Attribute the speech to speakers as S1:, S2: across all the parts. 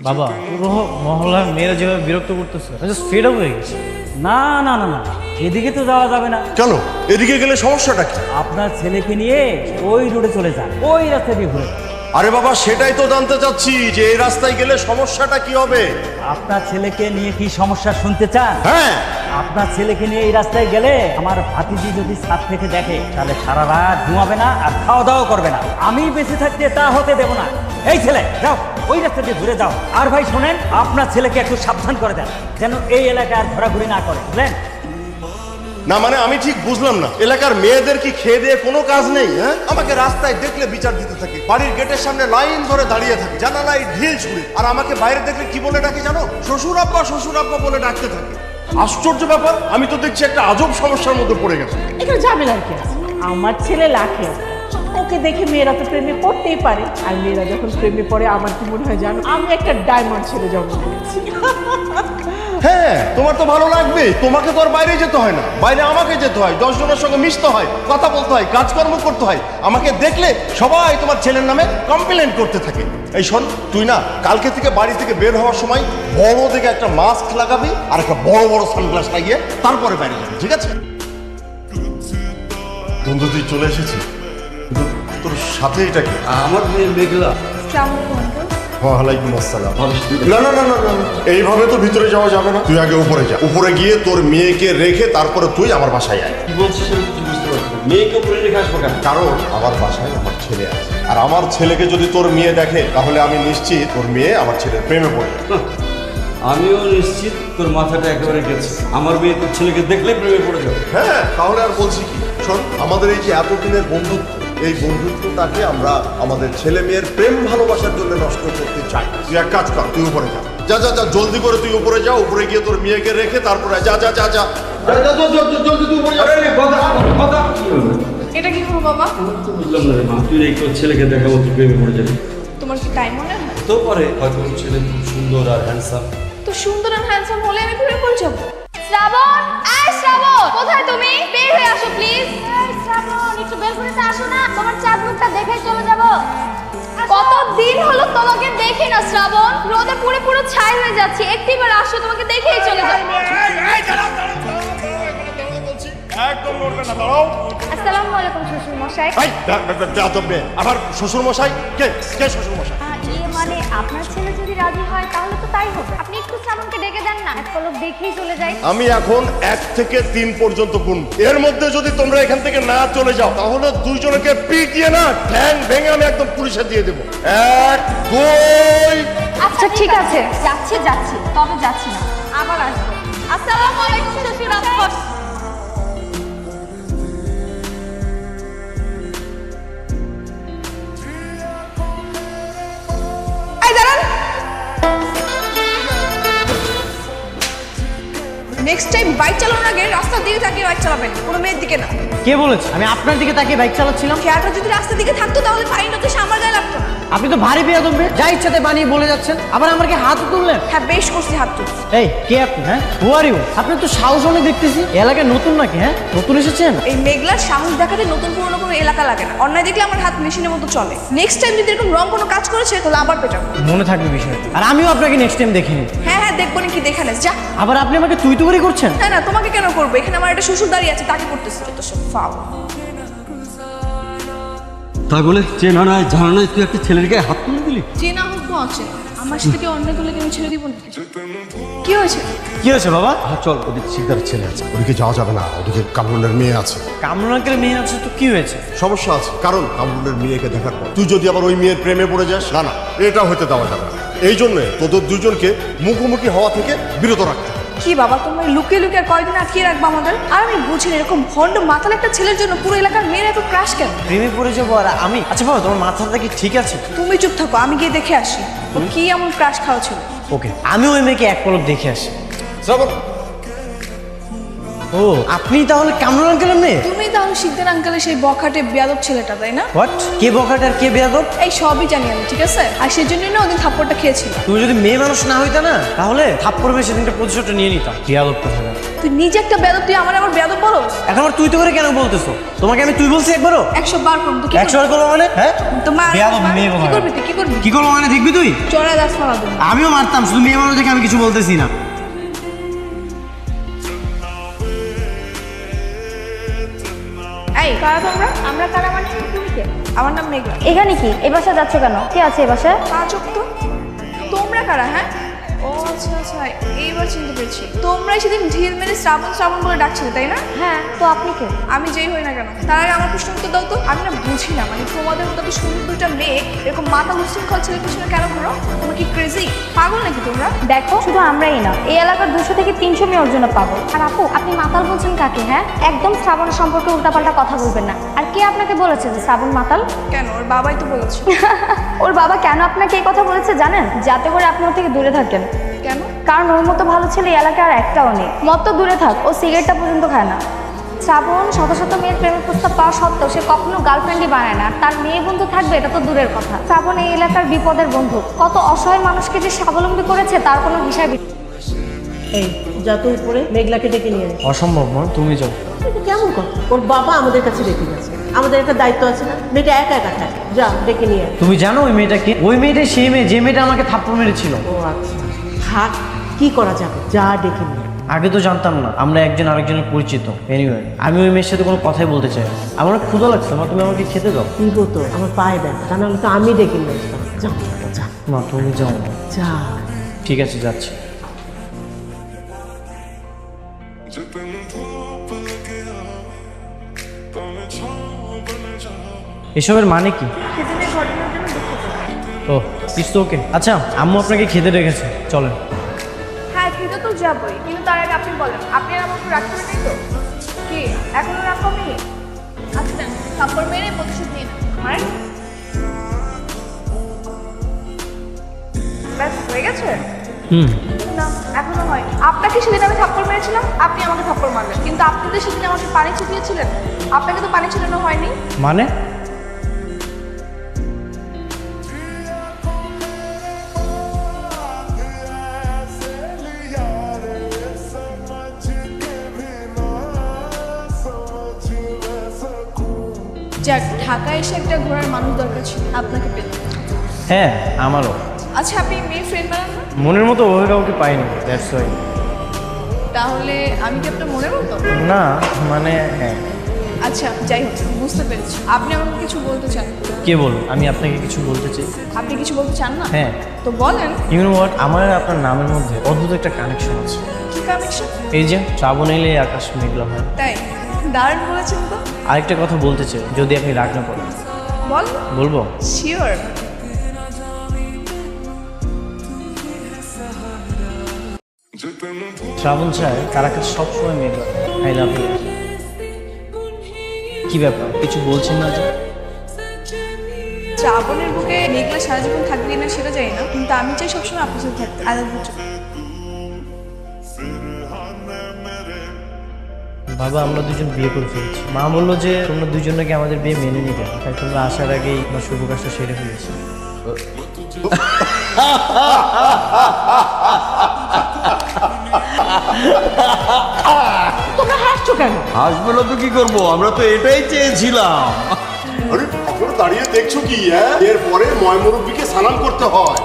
S1: বাবা পুরো মহল্লার মেয়েরা যেভাবে বিরক্ত করতেছে জাস্ট ফেড আপ হয়ে গেছে।
S2: না না না না, এদিকে তো যাওয়া যাবে না।
S3: কেন? এদিকে গেলে সমস্যাটা কি?
S2: আপনার ছেলেকে নিয়ে ওই রোডে চলে যান, ওই রাস্তা দিয়ে ঘুরে যান।
S3: আরে বাবা, সেটাই তো জানতে চাচ্ছি যে এই রাস্তায় গেলে সমস্যাটা কি হবে।
S2: আপনার ছেলেকে নিয়ে কি সমস্যা শুনতে চান?
S3: হ্যাঁ,
S2: আপনার ছেলেকে নিয়ে এই রাস্তায় গেলে আমার ভাতিজি যদি ছাদ থেকে দেখে তাহলে সারা রাত ঘুমাবে না আর খাওয়া দাওয়া করবে না। আমি বেঁচে থাকতে তা হতে দেব না। এই ছেলে যাও, ওই রাস্তা দিয়ে ঘুরে যাও। আর ভাই শোনেন, আপনার ছেলেকে একটু সাবধান করে দেন যেন এই এলাকায় আর ঘোরাঘুরি না করে, বুঝলেন?
S3: না মানে আমি ঠিক বুঝলাম না, এলাকার মেয়েদের কি খেয়ে দিয়ে কোনো কাজ নেই? হ্যাঁ, আমাকে রাস্তায় দেখলে বিচার দিতে থাকে, বাড়ির গেটের সামনে লাইন ধরে দাঁড়িয়ে থাকে, জানালায় ঢিল ছুড়ে, আর আমাকে বাইরে দেখলে কি বলে ডাকে জানো? শ্বশুর আব্বা বলে ডাকতে থাকে। আশ্চর্য ব্যাপার, আমি তো দেখছি একটা আজব সমস্যার মধ্যে পড়ে গেছে।
S4: এখানে ঝামেলার কি আছে? আমার ছেলে লাখে, ওকে দেখে মেয়েরা তো প্রেমে পড়তেই পারে। আর মেয়েরা যখন প্রেমে পড়ে আমার কি মনে হয় জানো, আমি একটা ডায়মন্ড ছেলে জন্ম দিয়েছি।
S3: হ্যাঁ, তোমার তো ভালো লাগবে, তোমাকে তো আর বাইরে যেতে হয় না, বাইরে আমাকে যেতে হয়, 10 জনের সঙ্গে মিশতে হয়, কথা বলতে হয়, কাজকর্ম করতে হয়। আমাকে দেখলে সবাই তোমার ছেলের নামে কমপ্লেন করতে থাকে। এই শোন, তুই না কালকে থেকে বাড়ি থেকে বের হওয়ার সময় বড় দেখে একটা মাস্ক লাগাবি আর একটা বড় বড় সানগ্লাস লাগিয়ে তারপরে বাইরে যাবি, ঠিক আছে? বন্ধু, তুই চলে এসেছিস, কিন্তু তোর সাথে এটা কি?
S5: আমার মেয়ে মেঘলা।
S3: ওয়ালাইকুম আসসালাম। না না না না না, এইভাবে তো ভিতরে যাওয়া যাবে না, তুই আগে উপরে যা, উপরে গিয়ে তোর মেয়েকে রেখে তারপরে তুই আমার বাসায় আয়।
S5: কি বলছিস আমি কিছু বুঝতে পারছি না। মেয়েকে উপরে রেখে আসবো কেন?
S3: কারণ আমার বাসায় আমার ছেলে আছে, আর আমার ছেলেকে যদি তোর মেয়ে দেখে তাহলে আমি নিশ্চিত তোর মেয়ে আমার ছেলের প্রেমে পড়ে যাবে।
S5: হাহ, আমিও নিশ্চিত তোর মাথাটা একেবারে গেছে। আমার মেয়ে তোর ছেলেকে দেখলে প্রেমে পড়ে যাবে।
S3: হ্যাঁ, তাহলে আর বলছি কি? শোন, আমাদের এই যে এতদিনের বন্ধুত্ব, এই বন্ধুত্বটাকে আমরা আমাদের ছেলে মেয়ের প্রেম ভালোবাসার জন্য নষ্ট করতে চাই না। তুই এক কাজ কর, তুই উপরে যা, যা যা যা, জলদি করে তুই উপরে যা, উপরে গিয়ে তোর মেয়েকে রেখে তারপরে যা যা যা যা।
S5: জলদি তুই উপরে যা। আরে কথা কি হলো?
S6: এটা কি হলো বাবা?
S5: বুঝলাম না রে মা, তুই এই তোর ছেলেকে দেখা মতো প্রেমে পড়ে যাবি।
S6: তোমার কি তাই মনে হয়?
S5: তো পারে, হয়তো তোর ছেলে খুব সুন্দর আর হ্যান্ডসাম।
S6: তো সুন্দর আর হ্যান্ডসাম হলে আমি প্রেমে পড়ে যাবো। শ্রাবণ, আয় শ্রাবণ, কোথায় তুমি? বের হয়ে আসো প্লিজ।
S7: এই শ্রাবণ, একটু বের করে আসো না, তোমার চাঁদ মুখটা দেখেই চলে যাবো।
S6: কতদিন হলো তোমাকে দেখি না শ্রাবণ, রোদে পুরো পুরো ছাই হয়ে যাচ্ছে, একটিবার আসো, তোমাকে দেখেই চলে যাবো।
S3: একদম নড়বে না, দাঁড়াও।
S7: আসসালামু আলাইকুম শ্বশুর মশাই।
S3: আবার শ্বশুর মশাই? কে কে শ্বশুর মশাই?
S7: মানে আপনার ছেলে যদি রাজি হয় তাহলে তো তাই হবে। আপনি একটু শ্রাবণকে ডেকে দেন না, এক পলক দেখেই চলে যাই।
S3: আমি এখন 1 থেকে 3 পর্যন্ত গুনব, এর মধ্যে যদি তোমরা এখান থেকে না চলে যাও তাহলে দুইজনকে পিটিয়ে না ঠ্যাং ভেঙে আমি একদম পুলিশে দিয়ে দেবো। 1 2।
S7: আচ্ছা ঠিক আছে, যাচ্ছি, তবে যাচ্ছি না, আবার আসবো।
S6: আসসালামু আলাইকুম শ্বশুর আব্বা। এই দাঁড়ান, নেক্সট টাইম বাইক চালানোর আগে রাস্তার দিকে তাকিয়ে বাইক চালাবেন, কোনো মেয়ের দিকে না।
S1: কে বলেছে? আমি আপনার দিকে তাকিয়ে বাইক চালাচ্ছিলাম।
S6: খেয়ালটা যদি রাস্তার দিকে থাকতো তাহলে ফাইনটা তো আমার গায়ে লাগতো না।
S1: আপনি তো ভারী বেয়াদব রে, যা ইচ্ছাতে বানিয়ে বলে যাচ্ছেন, আবার আমাকে হাত তুললেন।
S6: হ্যাঁ, বেশ করছি হাত তুলছি।
S1: এই কে আপনি? হ্যাঁ, হু আর ইউ? আপনার তো সাহস অনেক দেখতেছি। এই এলাকায় নতুন নাকি? হ্যাঁ, নতুন এসেছেন?
S6: এই মেঘলার সাহস দেখাতে নতুন পুরনো কোনো এলাকা লাগে না, অন্যায় দেখলে আমার হাত মেশিনের মতো চলে। নেক্সট টাইম যদি এরকম রং কোনো কাজ করেছে তাহলে আবার পেটাবো।
S1: মনে থাকবে বিষয়টা। আর আমিও আপনাকে নেক্সট টাইম দেখিনি।
S6: হ্যাঁ হ্যাঁ, দেখবো না কি, দেখে নেস যা।
S1: আবার আপনি আমাকে তুই তুই করছেন?
S6: না না, তোমাকে কেন করবো? এখানে আমার একটা শ্বশুর দাঁড়িয়ে আছে, তাকে করতেছি তো সব ফাও।
S5: তাই বলে চেনা নাই জানা নাই তুই একটা ছেলের গায়ে হাত তুলে দিলি?
S6: চেনা হোক তো অচেনা, আমার সাথে কি অন্যায় করলে কেন ছেড়ে দিব না? কি হয়েছে?
S1: কি হয়েছে বাবা?
S3: চল, ওদিকে শিকদারের ছেলে আছে, ওদিকে যাওয়া যাবে না, ওদিকে কামরুলের মেয়ে আছে।
S1: কামরুল আঙ্কেলের মেয়ে আছে তো কি হয়েছে?
S3: সমস্যা আছে, কারণ কামরুলের মেয়েকে দেখার পর তুই যদি আবার ওই মেয়ের প্রেমে পড়ে যাস, না না, এটা হতে দেওয়া যাবে না। এই জন্য তোদের দুজনকে মুখোমুখি হওয়া থেকে বিরত রাখতে হবে।
S6: কি বাবা, তোমরা লুকিয়ে লুকিয়ে আর কয়দিন আটকিয়ে রাখবো আমাদের? আর আমি বুঝি না, এরকম ভণ্ড মাথাল একটা ছেলের জন্য পুরো এলাকার মেয়েরা এত ক্রাশ কেন?
S1: প্রেমে পড়ে যাবো আর আমি? আচ্ছা বাবা, তোমার মাথাটা কি ঠিক আছে?
S6: তুমি চুপ থাকো, আমি গিয়ে দেখে আসি তো কি এমন ক্রাশ খাওয়া ছিল।
S1: ওকে, আমি ওই মেয়েকে এক পলক দেখে আসি।
S3: শ্রাবণ,
S1: ও আপনি তাহলে কামরুল আঙ্কেলের মেয়ে?
S8: তুমি তাহলে শিকদার আঙ্কেলের সেই বখাটে বেয়াদব ছেলেটা, তাই না?
S1: হোয়াট? কে বখাট আর কে বেয়াদব?
S8: এই সবই জানি আমি, ঠিক আছে? আর সেজন্যই না ওদিন থাপ্পড়টা খেয়েছিল।
S1: তুমি যদি মেয়ে মানুষ না হইতা না তাহলে থাপ্পড় মেরে সেদিনটা প্রতিশোধটা নিয়ে নিতাম। বেয়াদব কথা না।
S8: তুই নিজে একটা বেয়াদব, তুই আমার বেয়াদব বলো।
S1: এখন আবার তুই তো করে কেন বলতেছো? তোমাকে আমি তুই বলছি একবারও?
S8: 100 বার করব তো কি
S1: 100 বার করবো মানে? হ্যাঁ
S8: তোমার
S1: বেয়াদব মেয়ে
S8: কি করবি তুই? কি করবি?
S1: কি করবো মানে দেখবি তুই?
S8: চড়া দাস মারা দেব।
S1: আমিও মারতাম, শুধু মেয়ে মানুষ দেখে আমি কিছু বলতেছি না।
S8: এই কারা তোমরা?
S7: আমরা কারা মানে তুমি কে?
S8: আমার নাম মেঘলা।
S7: এখানে কি এই বাসায় যাচ্ছ কেন? কে আছে এই বাসায়?
S8: চুপ তো। তোমরা কারা? হ্যাঁ, ও আচ্ছা আচ্ছা, এইবার চিনতে পেরেছি। তোমরাই সেদিন ঢিল মেরে শ্রাবণ শ্রাবণ বলে ডাকছিলে, তাই না?
S7: হ্যাঁ, তো আপনি কে?
S8: আমি যেই হই না কেন, তার আগে আমার প্রশ্ন উত্তর দাও তো। আমি না বুঝি না, মানে তোমাদের মতো এত সুন্দর দুইটা মেয়ে এরকম মাথা উচ্ছৃঙ্খল ছেলের পিছনে কেন ঘোরো? তোমরা কি ক্রেজি? পাগল নাকি তোমরা?
S7: দেখো, শুধু আমরাই না, এই এলাকার 200 থেকে 300 মেয়ে ওর জন্য পাগল। আর আপু, আপনি মাতাল বলছেন কাকে? হ্যাঁ, একদম শ্রাবণ সম্পর্কে উল্টাপাল্টা কথা বলবেন না। আর কে আপনাকে বলেছে যে শ্রাবণ মাতাল?
S8: কেন, ওর বাবাই তো বলেছে।
S7: ওর বাবা কেন আপনাকে এই কথা বলেছে জানেন? যাতে করে আপনি ওর থেকে দূরে থাকেন।
S8: কেন?
S7: কারণ ওর মতো ভালো ছেলে এই এলাকায় আর একটাও নেই। মত তো দূরে থাক, ও সিগারেটটা পর্যন্ত খায় না। শ্রাবণ শত শত মেয়ের প্রেমের প্রস্তাব পাওয়া সত্ত্বেও সে কখনো গার্লফ্রেন্ডই বানায় না। আর তার মেয়ে বন্ধু থাকবে এটা তো দূরের কথা। শ্রাবণ এই এলাকার বিপদের বন্ধু, কত অসহায় মানুষকে যে স্বাবলম্বী করেছে তার কোনো হিসাবই।
S4: এই যা তো উপরে মেঘলাকে ডেকে নিয়ে আয়।
S1: অসম্ভব মন, তুমি যাও।
S4: এটা কেমন কথা? ওর বাবা আমাদের কাছে রেখে গেছে, আমাদের একটা দায়িত্ব আছে না? মেয়েটা একা একা থাকে, যা ডেকে নিয়ে আয়।
S1: তুমি জানো ওই মেয়েটাকে? ওই মেয়েটা সেই মেয়ে যে মেয়েটা আমাকে থাপ্পড় মেরেছিল।
S4: ও আচ্ছা, থাক, কি করা যাবে, যা ডেকে নিয়ে আয়।
S1: আগে তো জানতাম না আমরা একজন আরেকজনের পরিচিত। এনিওয়ে, আমি ওই মেয়ের সাথে কোনো কথাই বলতে চাই না। আমার অনেক ক্ষুধা লাগছে মা, তুমি আমাকে খেতে দাও।
S4: দিব তো, আমার পায়ে ব্যথা, তা নাহলে তো আমি ডেকে নিয়ে আসতাম। যা যা
S1: মা তুমি যাও না।
S4: যা।
S1: ঠিক আছে, যাচ্ছি। এসবের মানে কি? ও ইটস ওকে। আচ্ছা, আম্মু আপনাকে খেতে রেখেছে, চলেন।
S8: হ্যাঁ, খেতে তো যাবই, কিন্তু তার আগে আপনি বলেন, আপনি আর আমার উপর রাগ করে নেই তো? কি এখনো রাগ কমেনি? আচ্ছা দেন, থাপ্পড় মেরে প্রতিশোধ নিয়ে নেন। মানে ব্যাস হয়ে গেছে? না, এখনো হয়। আপনাকে সেদিন আমি থাপ্পড় মেরেছিলাম, আপনি আমাকে থাপ্পড় মারলেন, কিন্তু আপনি যে সেদিন আমাকে পানি ছিটিয়েছিলেন, আপনাকে তো পানি ছিটানো হয়নি।
S1: মানে?
S8: যাক, ঢাকায় এসে একটা ঘোরার মানুষ দরকার ছিল, আপনাকে পেতে।
S1: হ্যাঁ, আমারও।
S8: আচ্ছা, আপনি মেয়ে ফ্রেন্ড বানান না?
S1: মনের মতো ওভাবে কাউকে পাইনি, দ্যাটস ওয়াই।
S8: তাহলে আমি কি আপনার মনের মতো?
S1: না মানে হ্যাঁ।
S8: আচ্ছা, যাই হোক, বুঝতে পেরেছি। আপনি আমাকে কিছু বলতে চান?
S1: কে বল আমি আপনাকে কিছু বলতে চাই?
S8: আপনি কিছু বলতে চান না?
S1: হ্যাঁ।
S8: তো বলেন।
S1: ইউ নো হোয়াট, আমার আর আপনার নামের মধ্যে অদ্ভুত একটা কানেকশন আছে।
S8: কি কানেকশন?
S1: এই যে শ্রাবণ এলে আকাশ মেঘলা হয়।
S8: তাই? দারুণ বলেছেন তো।
S1: আরেকটা কথা বলতে চাই, যদি আপনি রাগ না করেন।
S8: বল।
S1: বলবো?
S8: শিওর।
S1: শ্রাবণ চায় তার আকাশ সবসময় মেঘলা। I love you. কি ব্যাপার, কিছু বলছেন না যে?
S8: শ্রাবণের বুকে মেঘলা সারা জীবন থাকবে না সেটা জানি না, কিন্তু আমি চাই সবসময় আপনার সাথে থাকতে। I love you.
S1: বাবা, আমরা দুজন বিয়ে করে ফেলেছি। মা বললো যে তোমরা দুজন নাকি আমাদের বিয়ে মেনে নিবে, তাই তোমরা আসার আগেই তোমার শুভ কাজটা সেরে ফেলেছি।
S4: তোমরা হাসছো কেন?
S5: আসবে না তো কি করবো, আমরা তো এটাই চেয়েছিলাম।
S3: আরে আপনারা দাঁড়িয়ে দেখছো কি? হ্যাঁ, এরপরে ময়মুরব্বিকে সালাম করতে হয়।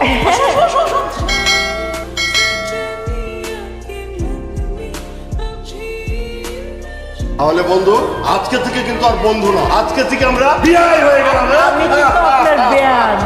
S3: তাহলে বন্ধু, আজকে থেকে কিন্তু আর বন্ধু না, আজকে থেকে আমরা বিয়ে হয়ে গেলাম।
S4: আমি কিন্তু আপনার বেয়ান।